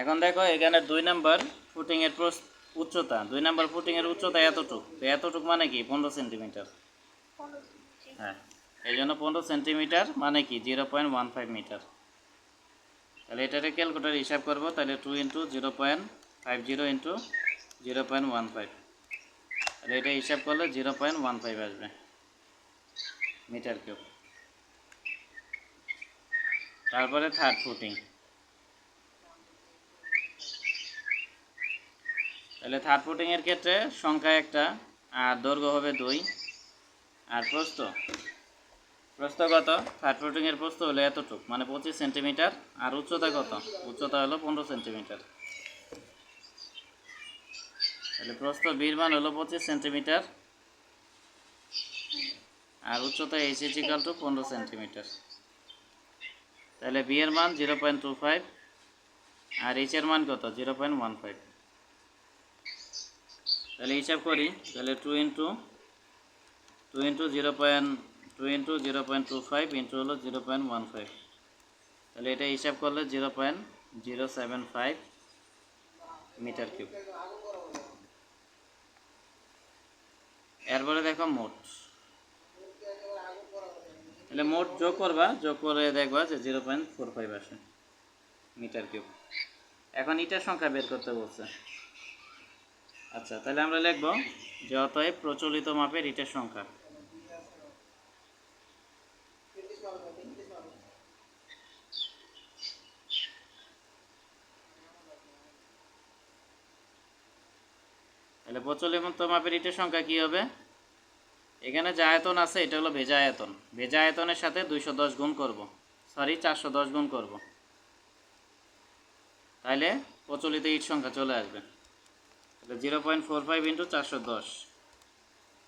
এখন দেখো এখানে 2 নাম্বার ফুটিংয়ের উচ্চতা, 2 নাম্বার ফুটিংয়ের উচ্চতা এতটুক, তো এতটুক মানে কি 15 সেন্টিমিটার। হ্যাঁ, এই জন্য 15 সেন্টিমিটার মানে কি 0.15 মিটার। তাহলে এটাকে ক্যালকুলেটর হিসাব করবো, তাহলে 2 ইন্টু 0.50 ইন্টু 0.15, তাহলে এটা হিসাব করলে 0.15 আসবে মিটার কিউব। তারপরে থার্ড ফুটিং, তাহলে থার্ড ফুটিংয়ের ক্ষেত্রে সংখ্যা একটা, আর দৈর্ঘ্য হবে 2, আর প্রস্থ কত? থার্ড ফুটিংয়ের প্রস্থ হলো এতটুক মানে 25 সেন্টিমিটার, আর উচ্চতা কত? উচ্চতা হলো 15 সেন্টিমিটার। তাহলে প্রস্থ বির মান হলো 25 সেন্টিমিটার, আর উচ্চতা h ইকুয়াল টু 15 সেন্টিমিটার। তাহলে বি এর মান 0.25, আর এইচ এর মান কত? 0.15। তাহলে হিসাব করি, তাহলে 2 ইন্টু 0.25 ইন্টু হলো 0.15, তাহলে এটা হিসাব করলে 0.075 মিটার কিউব। এরপরে দেখো মোট, তাহলে মোট যোগ করবা, যোগ করে দেখবা যে 0.45 আসে মিটার কিউব। এখন ইটার সংখ্যা বের করতে বলছে। আচ্ছা, তাহলে আমরা লিখব যে অতএব প্রচলিত মাপের ইটের সংখ্যা। তাহলে প্রচলিত মাপের ইটের সংখ্যা কি হবে? এখানে যে আয়তন আছে এটা হলো ভেজা আয়তন, ভেজা আয়তনের সাথে 210 গুণ করব, সরি 410 গুণ করব, তাহলে প্রচলিত ইট সংখ্যা চলে আসবে। তাহলে 0.45 ইন্টু 410,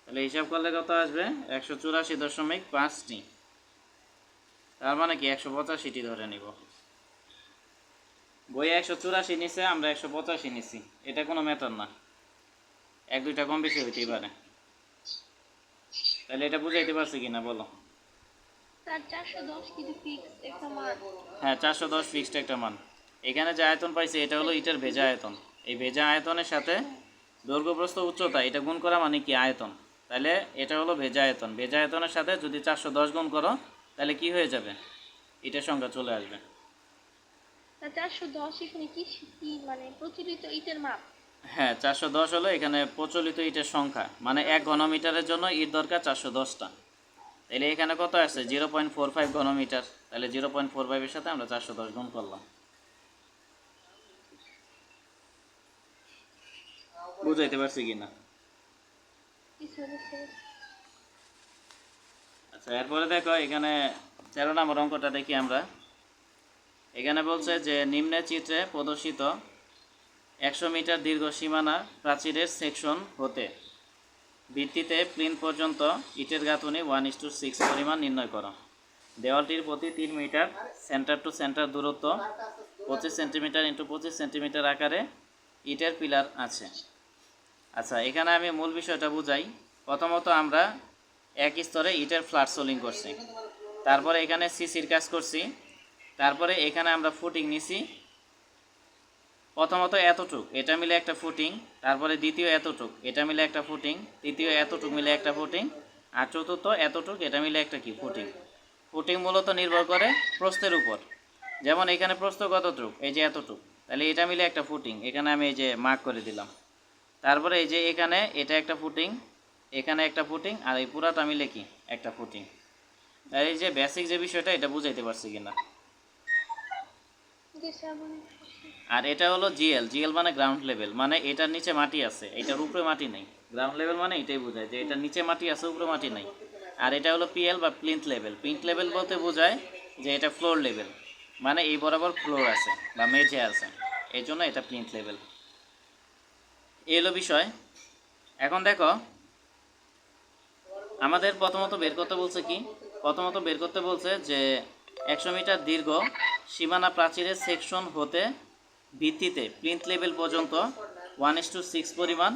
তাহলে হিসাব করলে কত আসবে? 184.5টি, তার মানে কি 185টি ধরে নিব। বইয়ে 184 নিচে, আমরা 185 নিছি, এটা কোনো ম্যাটার না, 1-2টা কম বেশি হইতেই পারে। তাহলে এটা বুঝাইতে পারছি কিনা বলো? হ্যাঁ, 410 ফিক্সড একটা মান। এখানে যে আয়তন পাইছে এটা হলো ইটার ভেজা আয়তন, এই ভেজা আয়তনের সাথে দৈর্ঘ্য প্রস্থ উচ্চতা এটা গুণ করা মানে কি আয়তন, তাহলে এটা হলো ভেজা আয়তন, ভেজা আয়তনের সাথে যদি 410 গুণ করো তাহলে কি হয়ে যাবে? ইটের সংখ্যা চলে আসবে। 410 এখানে কি মানে প্রচলিত ইটের মাপ? হ্যাঁ, 410 হলো এখানে প্রচলিত ইটের সংখ্যা, মানে 1 ঘনমিটারের জন্য ইট দরকার 410টা। তাহলে এখানে কত আছে? 0.45 ঘনমিটার, তাহলে 0.45 এর সাথে আমরা 410 গুণ করলাম। বুঝাইতে পারছি কিনা? আচ্ছা, এরপরে দেখো এখানে 13 নম্বর অঙ্কটা দেখি আমরা। এখানে বলছে যে নিম্নের চিত্রে প্রদর্শিত 100 মিটার দীর্ঘ সীমানা প্রাচীরের সেকশন হতে ভিত্তিতে প্লিন্থ পর্যন্ত ইটের গাঁথুনি 1:6 পরিমাণ নির্ণয় করো। দেওয়ালটির প্রতি 3 মিটার সেন্টার টু সেন্টার দূরত্ব 25 সেন্টিমিটার ইন্টু 25 সেন্টিমিটার আকারে ইটের পিলার আছে। আচ্ছা, এখানে আমি মূল বিষয়টা বুঝাই। প্রথমত আমরা এক স্তরে ইটের ফ্ল্যাট সোলিং করছি, তারপরে এখানে সিসির কাজ করছি, তারপরে এখানে আমরা ফুটিং নিছি। প্রথমত এতটুক এটা মিলে একটা ফুটিং, তারপরে দ্বিতীয় এতটুক এটা মিলে একটা ফুটিং, তৃতীয় এতটুক মিলে একটা ফুটিং, আর চতুর্থ এতটুক এটা মিলে একটা কি ফুটিং। ফুটিং মূলত নির্ভর করে প্রস্থের উপর। যেমন এখানে প্রস্থ কতটুক? এই যে এতটুক, তাহলে এটা মিলে একটা ফুটিং, এখানে আমি এই যে মার্ক করে দিলাম। তারপরে এই যে এখানে এটা একটা ফুটিং, এখানে একটা ফুটিং, আর এই পুরাটা মিলে কি একটা ফুটিং। এই যে বেসিক যে বিষয়টা এটা বুঝাইতে পারছি কিনা? আর এটা হলো জিএল, জিএল মানে গ্রাউন্ড লেভেল, মানে এটার নিচে মাটি আছে, এটার উপরে মাটি নেই। গ্রাউন্ড লেভেল মানে এটাই বোঝায় যে এটার নিচে মাটি আছে, উপরে মাটি নাই। আর এটা হলো পিএল বা প্লিন্থ লেভেল। প্লিন্থ লেভেল বলতে বোঝায় যে এটা ফ্লোর লেভেল, মানে এই বরাবর ফ্লোর আছে বা মেঝে আছে, এই জন্য এটা প্লিন্থ লেভেল। এই হলো বিষয়। এখন দেখো আমাদের প্রথমত বের করতে বলছে কি? প্রথমত বের করতে বলছে যে 100 মিটার দীর্ঘ সীমানা প্রাচীরের সেকশন হতে ভিত্তিতে প্লিন্থ লেভেল পর্যন্ত 1:6 পরিমাণ,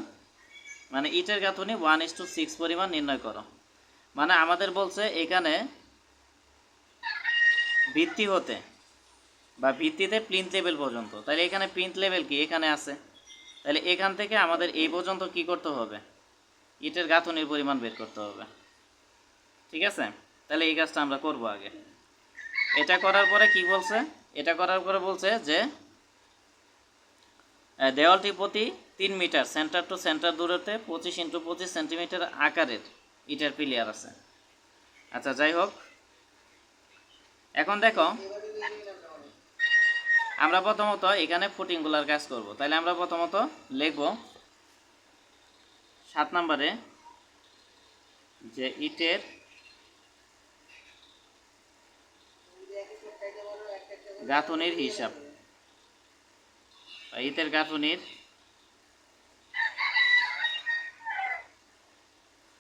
মানে ইটের গাঁথুনি 1:6 পরিমাণ নির্ণয় করো। মানে আমাদের বলছে এখানে ভিত্তি হতে, বা ভিত্তিতে প্লিন্থ লেভেল পর্যন্ত। তাহলে এখানে প্লিন্থ লেভেল কি এখানে আছে, তাহলে এখান থেকে আমাদের এই পর্যন্ত কি করতে হবে, ইটের গাঁথনির পরিমাণ বের করতে হবে। ঠিক আছে, তাহলে এই কাজটা আমরা করব আগে। এটা করার পরে কি বলছে, এটা করার পরে বলছে যে দেওয়ালটি প্রতি 3 মিটার সেন্টার টু সেন্টার দূরত্বে 25 × 25 সেন্টিমিটার আকারের ইটের পিলিয়ার আছে। আচ্ছা যাই হোক, এখন দেখো আমরা প্রথমত এখানে ফুটিংগুলার কাজ করব। তাহলে আমরা প্রথমত লিখব 7 নম্বরে যে ইটের গাঁথনির হিসাব, ইটের গাঁথনির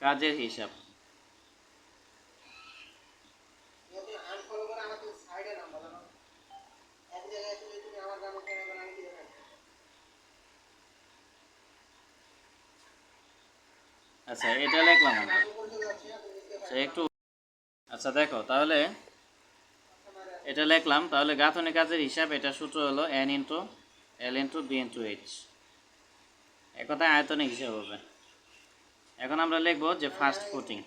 কাজের হিসাব। আচ্ছা এটা লিখলাম আমরা, একটু আচ্ছা দেখো তাহলে এটা লিখলাম। তাহলে গাঁথনি কাজের হিসাব, এটা সূত্র হলো n × l × b × h, এক কথায় আয়তনিক হিসাব হবে। এখন আমরা লিখব যে ফার্স্ট ফুটিং।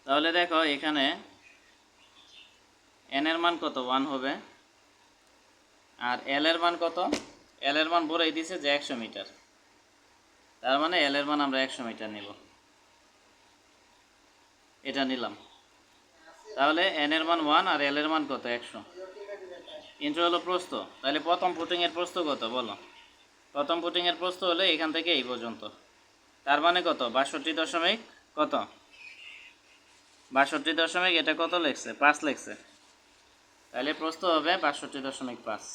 তাহলে দেখো এখানে n এর মান কত, 1 হবে, আর l এর মান কত, l এর মান বলেই দিছে যে 100 মিটার, তার মানে l এর মান আমরা 100 মিটার নিব, এটা নিলাম। তাহলে n এর মান 1 আর l এর মান কত, 100, ইন্টু হলো প্রস্থ। তাহলে প্রথম ফুটিং এর প্রস্থ কত বলো, প্রথম ফুটিং এর প্রস্থ হলো এখান থেকে এই পর্যন্ত, তার মানে কত, 62 দশমিক কত, 62 দশমিক, এটা কত লিখছে, 5 লিখছে, তাহলে প্রস্থ হবে 62.5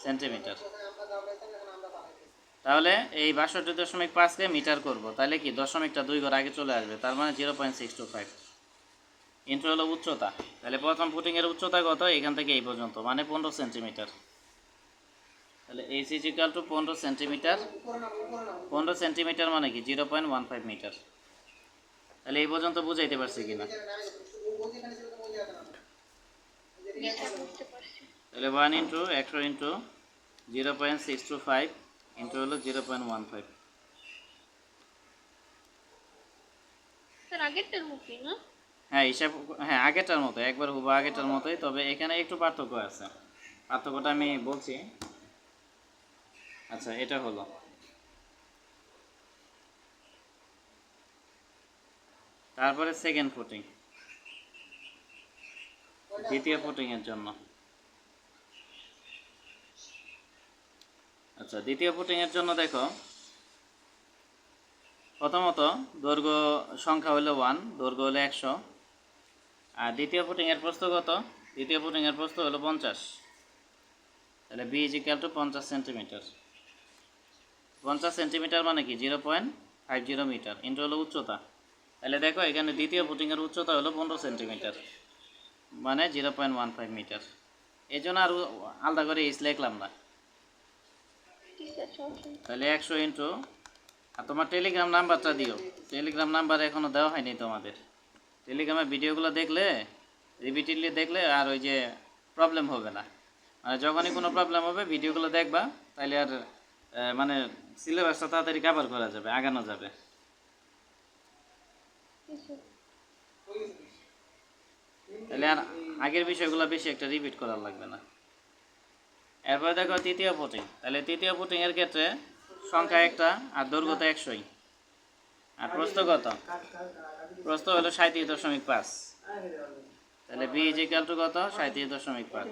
সেন্টিমিটার। তাহলে এই 62.5কে মিটার করব, তাহলে কি দশমিকটা 2 ঘর আগে চলে আসবে, তার মানে 0.625 ইন্টু হলো উচ্চতা। তাহলে প্রথম ফুটিংয়ের উচ্চতা কত, এখান থেকে এই পর্যন্ত, মানে 15 সেন্টিমিটার। তাহলে H is equal to 15 centimetre, 15 centimetre মানে কি 0.15 মিটার। তাহলে এই পর্যন্ত বুঝাইতে পারছি কিনা, তাহলে 1 × 100 × 0.625 ইন্টু হলো 0.15। স্যার আগেরটার মতোই না? হ্যাঁ হিসাব, হ্যাঁ আগেরটার মতো, একবার হুবহু আগেরটার মতোই, তবে এখানে একটু পার্থক্য আছে, পার্থক্যটা আমি বলছি। আচ্ছা এটা হলো, তারপরে সেকেন্ড ফুটিং, দ্বিতীয় ফুটিংয়ের জন্য। আচ্ছা দ্বিতীয় ফুটিংয়ের জন্য দেখো প্রথমত দৈর্ঘ্য সংখ্যা হলো 1, দৈর্ঘ্য হলো 100, আর দ্বিতীয় ফুটিংয়ের প্রস্থ কত, দ্বিতীয় ফুটিংয়ের প্রস্থ হলো 50, তাহলে b is equal to 50 centimetre. 50 centimetre মানে কি 0.50 মিটার ইন্টু হলো উচ্চতা। তাহলে দেখো এখানে দ্বিতীয় ফুটিংয়ের উচ্চতা হলো 15 সেন্টিমিটার, মানে 0.15 মিটার। এই জন্য আর আলাদা করে ইস লিখলাম না। তাহলে 100 ইন্টু, আর তোমার টেলিগ্রাম নাম্বারটা দিও, টেলিগ্রাম নাম্বার এখনও দেওয়া হয়নি তোমাদের। টেলিগ্রামে ভিডিওগুলো দেখলে, রিপিটেডলি দেখলে আর ওই যে প্রবলেম হবে না, মানে যখনই কোনো প্রবলেম হবে ভিডিওগুলো দেখবা, তাইলে আর মানে সিলেবাসটা তাড়াতাড়ি কভার করা যাবে, আগানো যাবে। তাহলে আর আগের বিষয়গুলো বেশি একটা রিপিট করার লাগবে না। এরপরে দেখো তৃতীয় ফুটিং, তাহলে তৃতীয় ফুটিংয়ের ক্ষেত্রে সংখ্যা একটা আর দৈর্ঘ্য তো 100ই, আর প্রস্থ কত, প্রস্থ হলো 37.5, তাহলে b ইজ ইকুয়াল টু কত, 37.5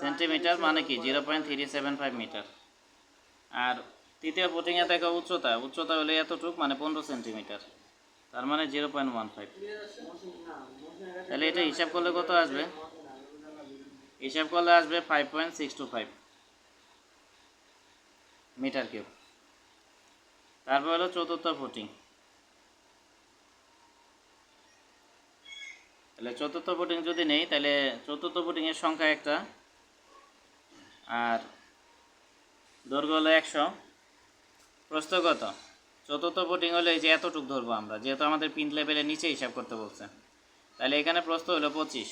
সেন্টিমিটার, মানে কি 0.375 মিটার। আর তৃতীয় ফুটিংয়ে দেখো উচ্চতা, উচ্চতা হলো এতটুক, মানে 15 সেন্টিমিটার, তার মানে 0.15। তাহলে এটা হিসাব করলে কত আসবে, হিসাব করলে আসবে 5.625 মিটার কিউব। তারপর হলো চতুর্থ ফুটিং, তাহলে চতুর্থ ফুটিং যদি নেই, তাহলে চতুর্থ ফুটিংয়ের সংখ্যা একটা আর দৈর্ঘ্য হলো 100, প্রস্থ কত? চতুর্থ ফুটিং হলো এই যে এতটুক ধরবো আমরা, যেহেতু আমাদের পিন লেভেলের নিচে হিসাব করতে বলছে। তাহলে এখানে প্রস্থ হলো 25,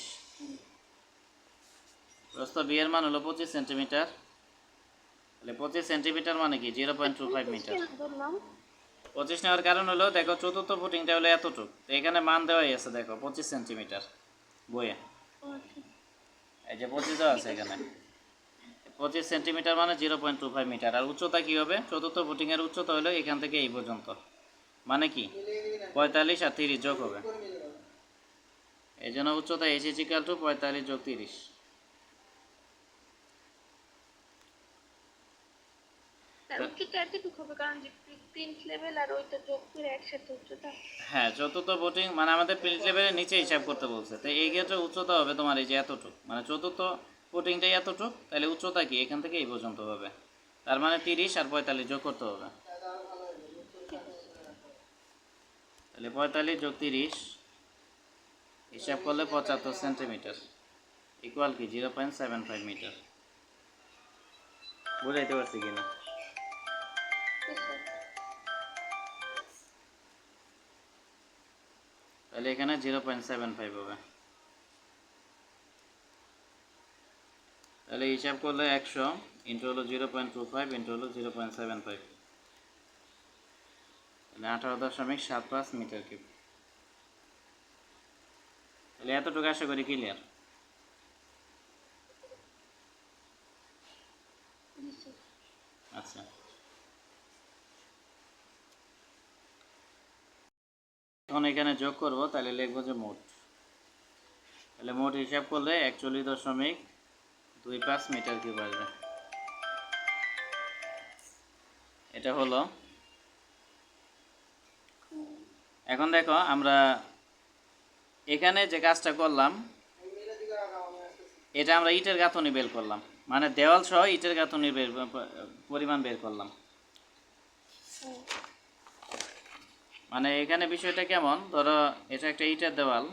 প্রস্থ বি এর মান হলো 25 সেন্টিমিটার। তাহলে 25 সেন্টিমিটার মানে কি 0.25 মিটার। ধরলাম। 25 নেওয়ার কারণ হলো দেখো চতুর্থ ফুটিংটা হলো এতটুক, তো এখানে মান দেওয়াই আছে দেখো 25 সেন্টিমিটার বইয়ে, আচ্ছা, এই যে 25 দেওয়া আছে এখানে। 25 সেন্টিমিটার মানে 0.25 মিটার। আর উচ্চতা কী হবে? চতুর্থ ফুটিংয়ের উচ্চতা হলো এখান থেকে এই পর্যন্ত, মানে কি 45 আর 30 যোগ হবে, এই জন্য উচ্চতা এস ইজ ইকাল টু 45 যোগ 30। তার উচ্চতা এতটুকু হবে কারণ যে প্রিন্ট লেভেল আর ওইটা যোগ করে একসাথে উচ্চতা। হ্যাঁ, চতুর্থ ফুটিং মানে আমাদের প্রিন্ট লেভেলের নিচে হিসাব করতে বলছে, তো এই ক্ষেত্রে উচ্চতা হবে তোমার এই যে এতটুক, মানে চতুর্থ ফুটিংটাই এতটুক, তাহলে উচ্চতা কি এখান থেকে এই পর্যন্ত হবে, তার মানে 30 আর 45 যোগ করতে হবে। তাহলে 45 যোগ 30 হিসাব করলে 75 সেন্টিমিটার ইকুয়াল কি 0.75 মিটার। বুঝাইতে পারছি কিনা? তাহলে এখানে 0.75 হবে। তাহলে হিসাব করলে 100 ইন্টু হলো 0.25 ইন্টু হলো 0.75, তাহলে 18.75 মিটার কিউব। তাহলে এতটুকু আশা করি ক্লিয়ার। আচ্ছা, এখন এখানে যোগ করব, তাহলে লিখবো যে মোট। তাহলে মোট হিসাব করলে 41.25 মিটার কিউব আসবে। এটা হলো। এখন দেখো আমরা এখানে যে কাজটা করলাম, এটা আমরা ইটের গাঁথনি বের করলাম, মানে দেওয়াল সহ ইটের গাঁথনির পরিমাণ বের করলাম। মানে এখানে বিষয়টা কেমন, ধরো এটা একটা ইটের দেওয়াল,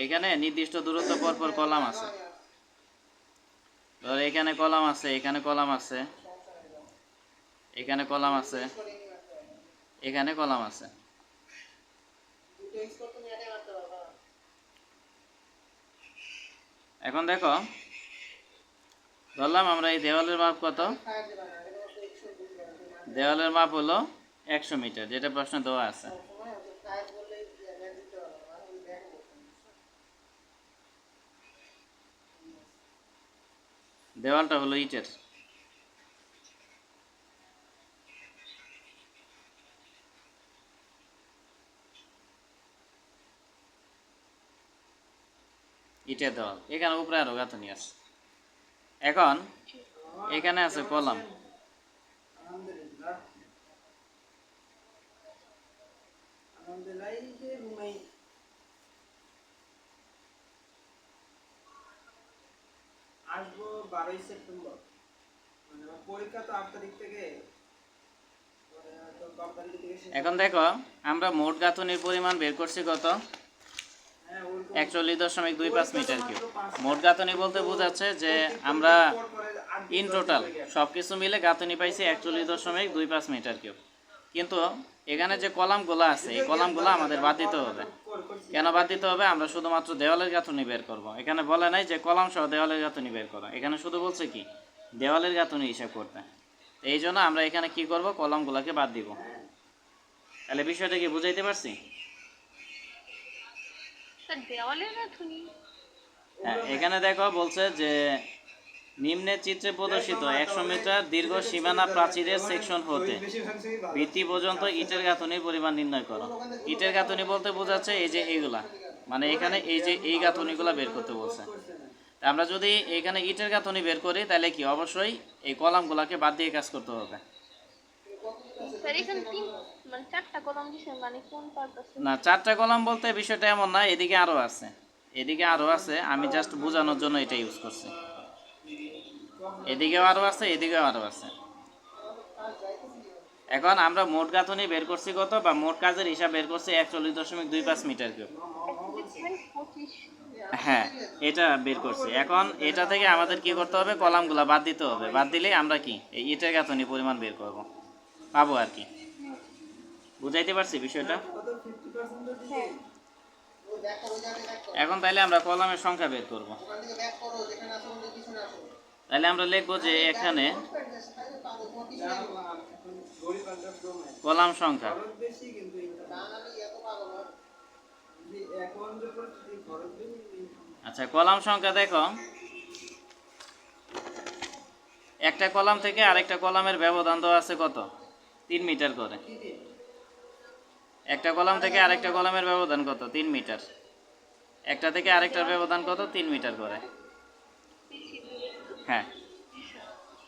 এখানে নির্দিষ্ট দূরত্ব পরপর কলাম আছে, ধরো এখানে কলাম আছে, এখানে কলাম আছে, এখানে কলাম আছে, এখানে কলাম আছে। এখন দেখো ধরলাম আমরা এই দেওয়ালের মাপ কত, দেওয়ালের মাপ হলো 100 মিটার, যেটা প্রশ্ন দেওয়া আছে। দেওয়ালটা হলো ইটের, ইটের দেওয়াল, এখানে উপরে আরো গাঁথনি আছে। এখন এখানে আছে কলাম, আসবো 12ই সেপ্টেম্বর, মানে আমার পরীক্ষা তো 8 তারিখ থেকে, তো 12 তারিখ থেকে শেষ। এখন দেখো আমরা মোট গাঁথনির পরিমাণ বের করছি কত, হ্যাঁ, ওরকম 41.25 মিটার কিউব। মোট গাঁথনি বলতে বোঝাচ্ছে যে আমরা ইন টোটাল সব কিছু মিলে গাঁথনি পাইছি 41.25 মিটার কিউব, কিন্তু এখানে যে কলামগুলো আছে এই কলামগুলো আমাদের বাদ দিতে হবে। কেন বাদ দিতে হবে? আমরা শুধুমাত্র দেওয়ালের গাঁথনি বের করব, এখানে বলে নাই যে কলাম সহ দেওয়ালের গাঁথনি বের করো, এখানে শুধু বলছে কি দেওয়ালের গাঁথনি হিসাব করতে। এই জন্য আমরা এখানে কি করব, কলামগুলোকে বাদ দিব। তাহলে বিষয়টা কি বুঝাইতে পারছি? দেওয়ালের গাঁথনি। হ্যাঁ, এখানে দেখো বলছে যে নিম্নের চিত্রে প্রদর্শিত 100 মিটার দীর্ঘ সীমানা প্রাচীরের সেকশন হতে ভিত্তি পর্যন্ত ইটের গাঁথনির পরিমাণ নির্ণয় করো। ইটের গাঁথনি বলতে বোঝাচ্ছে এই যে এইগুলা, মানে এখানে এই যে এই গাঁথনিগুলা বের করতে বলছে। তা আমরা যদি এখানে ইটের গাঁথনি বের করি তাহলে কি অবশ্যই এই কলামগুলাকে বাদ দিয়ে কাজ করতে হবে। স্যার এখানে মানে 4টা কলাম দিছে, মানে কোন পারপাসে? না, 4টা কলাম বলতে বিষয়টা এমন না, এদিকে আরো আছে, এদিকে আরো আছে, আমি জাস্ট বোঝানোর জন্য এটা ইউজ করছি। এদিকেও আরো আছে, এদিকেও আরো আছে। এখন আমরা মোট গাঁথনি বের করছি কত, বা মোট কাজের হিসাব বের করছি 41.25 মিটার কিউব। 25 হ্যাঁ, এটা বের করছি। এখন এটা থেকে আমাদের কি করতে হবে, কলামগুলা বাদ দিতে হবে। বাদ দিলে আমরা কি এই ইটের গাঁথনি পরিমাণ বের করব, পাবো আর কি। বুঝাইতে পারছি বিষয়টা? কত 50% দিতে হ্যাঁ এখন তাইলে আমরা কলামের সংখ্যা বের করব। তাহলে আমরা লিখবো যে এখানে গরিব একটা প্রমাণ কলাম সংখ্যা, খরচ বেশি কিন্তু এখন যে পরিস্থিতি খরচ বেশি। আচ্ছা কলাম সংখ্যা দেখো, একটা কলাম থেকে আরেকটা কলামের ব্যবধান দেওয়া আছে কত, 3 মিটার করে। একটা কলাম থেকে আরেকটা কলামের ব্যবধান কত, 3 মিটার। একটা থেকে আরেকটার ব্যবধান কত, 3 মিটার করে। হ্যাঁ,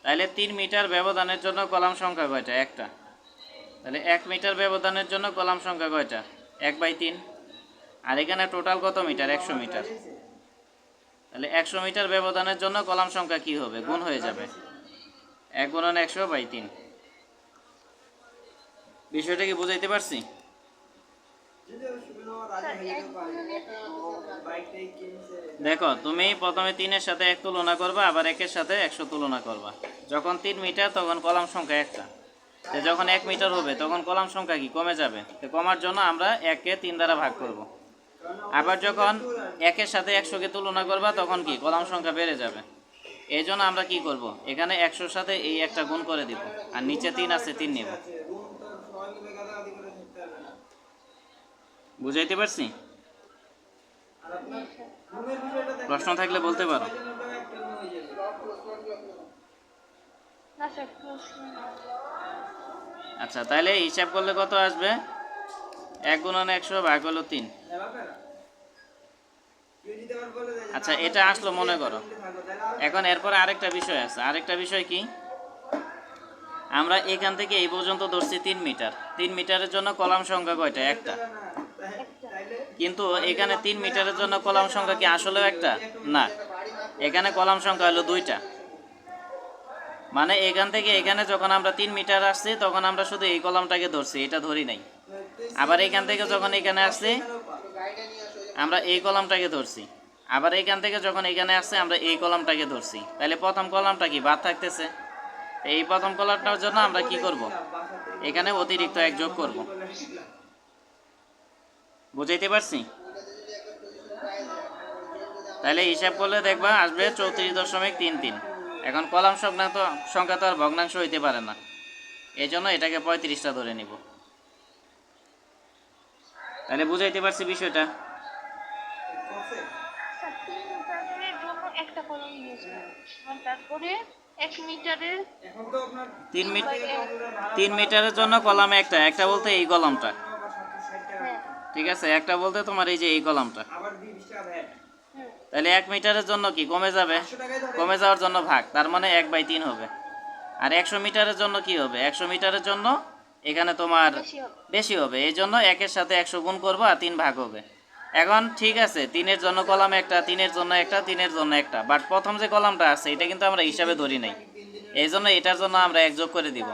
তাহলে 3 মিটার ব্যবধানের জন্য কলাম সংখ্যা কয়টা, একটা। তাহলে 1 মিটার ব্যবধানের জন্য কলাম সংখ্যা কয়টা, 1/3। আর এখানে টোটাল কত মিটার, 100 মিটার। তাহলে 100 মিটার ব্যবধানের জন্য কলাম সংখ্যা কি হবে, গুণ হয়ে যাবে 1 গুণন 100/3। বিষয়টা কি বুঝাইতে পারছি? যদি শুনো রাজি হয়ে যেতে পারে বাইকটাই কিনছে দেখো তুমি প্রথমে 3-এর সাথে 1 তুলনা করবা, আবার 1-এর সাথে 100 তুলনা করবা। যখন 3 মিটার তখন কলাম সংখ্যা একটা, তো যখন 1 মিটার হবে তখন কলাম সংখ্যা কি কমে যাবে। তো কমার জন্য আমরা 1-কে 3 দ্বারা ভাগ করব। আবার যখন 1-এর সাথে 100-কে তুলনা করবা তখন কি কলাম সংখ্যা বেড়ে যাবে। এই জন্য আমরা কি করব, এখানে 100-র সাথে এই একটা গুণ করে দিব, আর নিচে 3 আছে 3 নেব। রুম তো সবাই মিলে গাদাগাদি করে থাকতে হবে না। বুঝাইতে পারছি? আর আপনার রুমের বিষয়টা দেখেন, প্রশ্ন থাকলে বলতে পারো। ছয়জনেরটাও একটা রুম হয়ে যাবে। না স্যার প্রশ্ন আচ্ছা তাহলে হিসাব করলে কত আসবে, 1 গুণন 100 ভাগ হলো 3। আচ্ছা এটা আসলো মনে করো। এখন এরপরে আরেকটা বিষয় আছে। আরেকটা বিষয় কি, আমরা এখান থেকে এই পর্যন্ত ধরছি 3 মিটার। 3 মিটারের জন্য কলাম সংখ্যা কয়টা, একটা। কিন্তু এখানে 3 মিটারের জন্য কলাম সংখ্যা কি আসলেও একটা না, এখানে কলাম সংখ্যা হলো 2টা। মানে এখান থেকে এখানে যখন আমরা 3 মিটার আসছি তখন আমরা শুধু এই কলামটাকে ধরছি, এটা ধরি নাই। আবার এখান থেকে যখন এখানে আসছি আমরা এই কলামটাকে ধরছি, আবার এখান থেকে যখন এখানে আসছে আমরা এই কলামটাকে ধরছি। তাহলে প্রথম কলামটা কি বাদ থাকতেছে। এই প্রথম কলামটার জন্য আমরা কি করব, এখানে অতিরিক্ত 1 যোগ করব। বুঝাইতে পারছি? তাহলে হিসাব করলে দেখবা আসবে 34.33। এখন কলাম সংখ্যা তো আর ভগ্নাংশ হইতে পারে না, এই জন্য এটাকে 35টা ধরে নিব। তাহলে বুঝাইতে পারছি বিষয়টা? স্যার 3 মিটারের জন্য একটা কলম নিয়েছে, আর তারপরে 1 মিটারের এখন তো আপনার 3 মিটারের জন্য কলাম একটা, একটা বলতে এই কলামটা, 60 টাকা হ্যাঁ ঠিক আছে। একটা বলতে তোমার এই যে এই কলামটা। আবার 20 টাকা দেয়। হুম তাহলে 1 মিটারের জন্য কি কমে যাবে, 100 টাকায় ধরে কমে যাওয়ার জন্য ভাগ, তার মানে 1/3 হবে। আর 100 মিটারের জন্য কি হবে, 100 মিটারের জন্য এখানে তোমার বেশি হবে। বেশি হবে, এই জন্য 1-এর সাথে 100 গুণ করবো আর 3 ভাগ হবে। এখন ঠিক আছে, 3-এর জন্য কলাম একটা, 3-এর জন্য একটা, 3-এর জন্য একটা, বাট প্রথম যে কলামটা আছে এটা কিন্তু আমরা হিসাবে ধরি নাই, এই জন্য এটার জন্য আমরা 1 যোগ করে দিব।